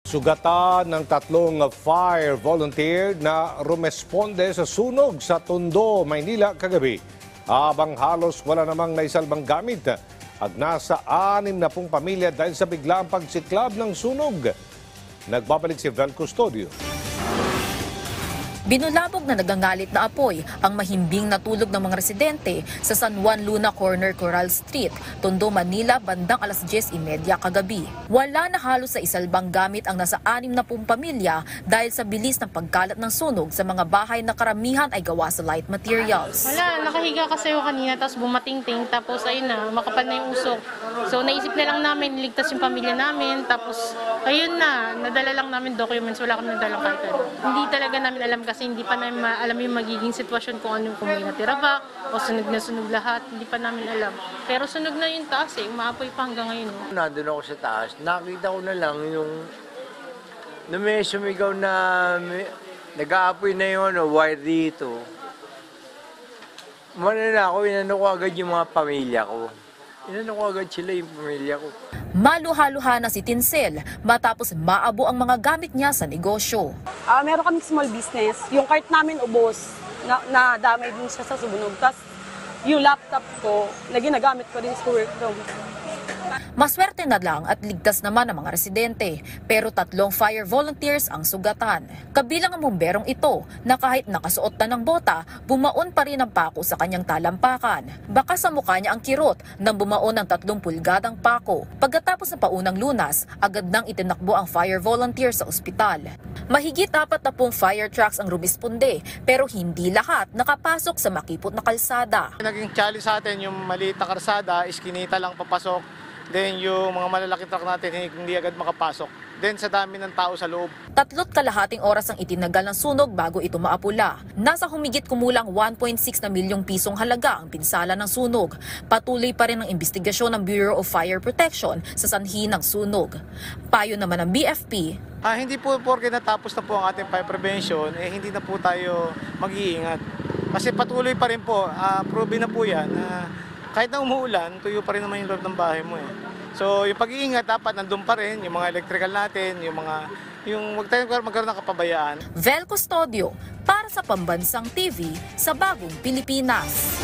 Sugatan ng tatlong fire volunteer na rumesponde sa sunog sa Tondo, Maynila kagabi. Habang halos wala namang naisalbang gamit at nasa 60 pamilya dahil sa biglaang pagsiklab ng sunog. Nagbabalik si Vel Custodio. Binulabog na nagangalit na apoy ang mahimbing natulog ng mga residente sa San Juan Luna Corner, Coral Street, Tondo, Manila, bandang alas 10:30 kagabi. Wala na halos sa isalbang gamit ang nasa 60 pamilya dahil sa bilis ng pagkalat ng sunog sa mga bahay na karamihan ay gawa sa light materials. Wala, nakahiga kasi ako kanina tapos bumatingting tapos ayun na, makapal na yung usok. So naisip na lang namin, ligtas yung pamilya namin tapos ayun na, nadala lang namin documents, wala kami nadalang kahit ano. Hindi talaga namin alam kasi hindi pa namin alam yung magiging sitwasyon kung ano, kung may natira ba o sunog na sunog lahat, hindi pa namin alam. Pero sunog na yung taas umaapoy pa hanggang ngayon. Nandun ako sa taas, nakita ko na lang yung na may sumigaw na nag-aapoy na yung wire dito. Manana ako, inano ko agad yung mga pamilya ko. Inano ko agad sila yung pamilya ko. Maluha-luha na si Tinsel matapos maabo ang mga gamit niya sa negosyo. Meron kaming small business. Yung cart namin ubos, na damay din siya sa subunog. Tapos yung laptop ko, na ginagamit ko rin sa work from. Maswerte na lang at ligtas naman ang mga residente, pero 3 fire volunteers ang sugatan. Kabilang ang bomberong ito na kahit nakasuot na ng bota, bumaon pa rin ang pako sa kanyang talampakan. Baka sa mukha niya ang kirot nang bumaon ng 3 pulgadang pako. Pagkatapos ng paunang lunas, agad nang itinakbo ang fire volunteer sa ospital. Mahigit 40 fire trucks ang rumisponde, pero hindi lahat nakapasok sa makipot na kalsada. Naging challenge sa atin yung maliit na karsada, iskinita lang papasok. Then yung mga malalaki truck natin hindi agad makapasok. Then sa dami ng tao sa loob. 3.5 oras ang itinagal ng sunog bago ito maapula. Nasa humigit kumulang 1.6 na milyong pisong halaga ang pinsala ng sunog. Patuloy pa rin ang investigasyon ng Bureau of Fire Protection sa sanhi ng sunog. Payo naman ng BFP. Hindi po porke natapos na po ang ating fire prevention, hindi na po tayo mag-iingat. Kasi patuloy pa rin po, proven na po yan. Kahit na umuulan, tuyo pa rin naman yung loob ng bahay mo So yung pag-iingat dapat nandun pa rin, yung mga electrical natin, huwag tayong magkaroon ng kapabayaan. Vel Custodio para sa Pambansang TV sa Bagong Pilipinas.